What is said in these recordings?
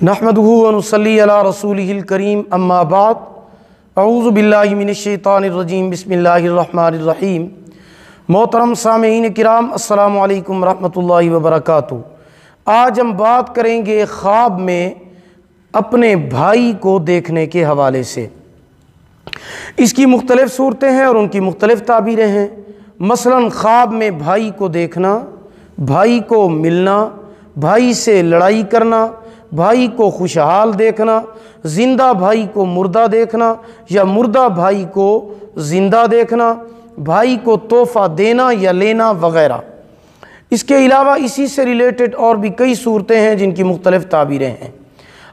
نحمدہ و نصلی علی رسولہ الکریم اما بعد اعوذ باللہ من الشیطان الرجیم بسم اللہ الرحمن الرحیم۔ محترم سامعین کرام السلام علیکم ورحمۃ اللہ وبرکاتہ۔ آج ہم بات کریں گے خواب میں اپنے بھائی کو دیکھنے کے حوالے سے۔ اس کی مختلف صورتیں ہیں اور ان کی مختلف تعبیریں ہیں۔ مثلاً خواب میں بھائی کو دیکھنا، بھائی کو ملنا، بھائی سے لڑائی کرنا، بھائی کو خوشحال دیکھنا، زندہ بھائی کو مردہ دیکھنا یا مردہ بھائی کو زندہ دیکھنا، بھائی کو تحفہ دینا یا لینا وغیرہ۔ اس کے علاوہ اسی سے ریلیٹڈ اور بھی کئی صورتیں ہیں جن کی مختلف تعبیریں ہیں۔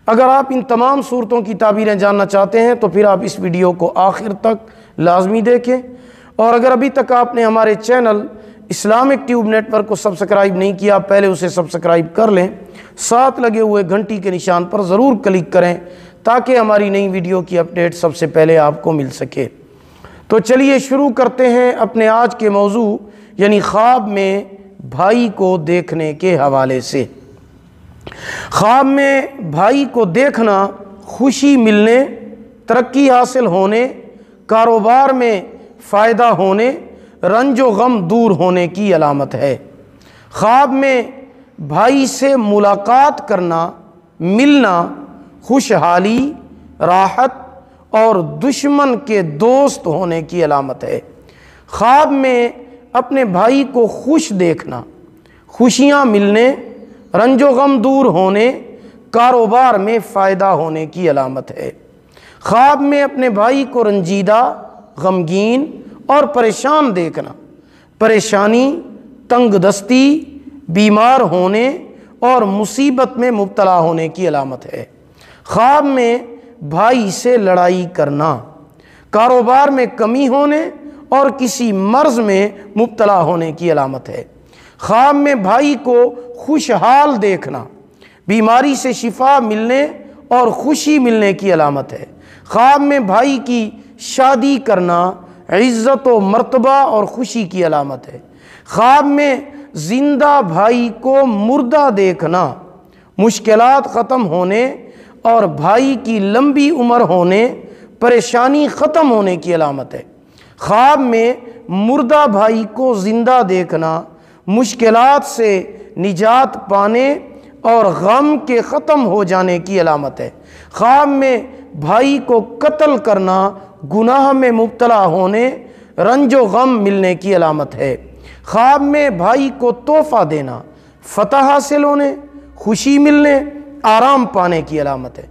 اگر آپ ان تمام صورتوں کی تعبیریں جاننا چاہتے ہیں تو پھر آپ اس ویڈیو کو آخر تک لازمی دیکھیں، اور اگر ابھی تک آپ نے ہمارے channel Islamic tube network کو سبسکرائب نہیں کیا، پہلے اسے سبسکرائب کر لیں، ساتھ لگے ہوئے گھنٹی کے نشان پر ضرور کلک کریں تاکہ ہماری نئی ویڈیو کی اپڈیٹ سب سے پہلے آپ کو مل سکے۔ تو چلیے شروع کرتے ہیں اپنے آج کے موضوع یعنی خواب میں بھائی کو دیکھنے کے حوالے سے۔ خواب میں بھائی کو دیکھنا خوشی ملنے، ترقی حاصل ہونے، کاروبار میں فائدہ ہونے، رنج و غم دور ہونے کی علامت ہے۔ خواب میں بھائی سے ملاقات کرنا، ملنا خوشحالی، راحت اور دشمن کے دوست ہونے کی علامت ہے۔ خواب میں اپنے بھائی کو خوش دیکھنا، خوشیاں ملنے، رنج و غم دور ہونے، کاروبار میں فائدہ ہونے کی علامت ہے۔ خواب میں اپنے بھائی کو رنجیدہ، غمگین اور پریشان دیکھنا، پریشانی، تنگ دستی، بیمار ہونے اور مصیبت میں مبتلا ہونے کی علامت ہے۔ خواب میں بھائی سے لڑائی کرنا، کاروبار میں کمی ہونے اور کسی مرض میں مبتلا ہونے کی علامت ہے۔ خواب میں بھائی کو خوشحال دیکھنا، بیماری سے شفا ملنے اور خوشی ملنے کی علامت ہے۔ خواب میں بھائی کی شادی کرنا عزت و مرتبہ اور خوشی کی علامت ہے۔ خواب میں زندہ بھائی کو مردہ دیکھنا مشکلات ختم ہونے اور بھائی کی لمبی عمر ہونے، پریشانی ختم ہونے کی علامت ہے۔ خواب میں مردہ بھائی کو زندہ دیکھنا مشکلات سے نجات پانے اور غم کے ختم ہو جانے کی علامت ہے۔ خواب میں بھائی کو قتل کرنا گناہ میں مبتلا ہونے، رنج و غم ملنے کی علامت ہے۔ خواب میں بھائی کو تحفہ دینا فتح حاصل ہونے، خوشی ملنے، آرام پانے کی علامت ہے،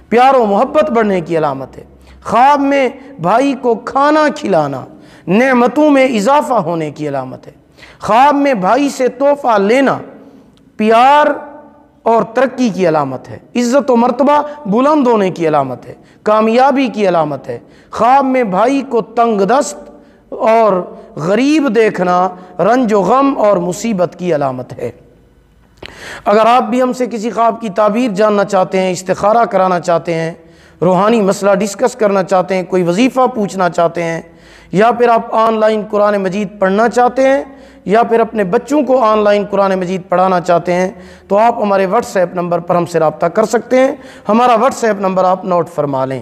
پیار و محبت بڑھنے کی علامت ہے۔ خواب میں بھائی کو کھانا کھلانا نعمتوں میں اضافہ ہونے کی علامت ہے۔ خواب میں بھائی سے تحفہ لینا پیار اور ترقی کی علامت ہے، عزت و مرتبہ بلند ہونے کی علامت ہے، کامیابی کی علامت ہے۔ خواب میں بھائی کو تنگ دست اور غریب دیکھنا رنج و غم اور مصیبت کی علامت ہے۔ اگر آپ بھی ہم سے کسی خواب کی تعبیر جاننا چاہتے ہیں، استخارہ کرانا چاہتے ہیں، روحانی مسئلہ ڈسکس کرنا چاہتے ہیں، کوئی وظیفہ پوچھنا چاہتے ہیں، یا پھر آپ آن لائن قرآن مجید پڑھنا چاہتے ہیں، یا پھر اپنے بچوں کو آن لائن قرآن مجید پڑھانا چاہتے ہیں، تو آپ ہمارے واٹس ایپ نمبر پر ہم سے رابطہ کر سکتے ہیں۔ ہمارا واٹس ایپ نمبر آپ نوٹ فرما لیں،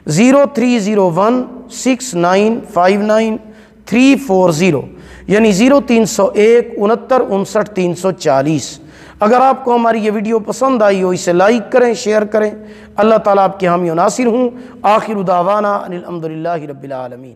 03016959 یعنی 0301 69 59 340۔ اگر آپ کو ہماری یہ ویڈیو پسند آئی ہو اسے لائک کریں، شیئر کریں۔ اللہ تعالیٰ آپ کے حامی و ناصر ہوں۔ آخر دعوانا ان الحمد للہ رب العالمین۔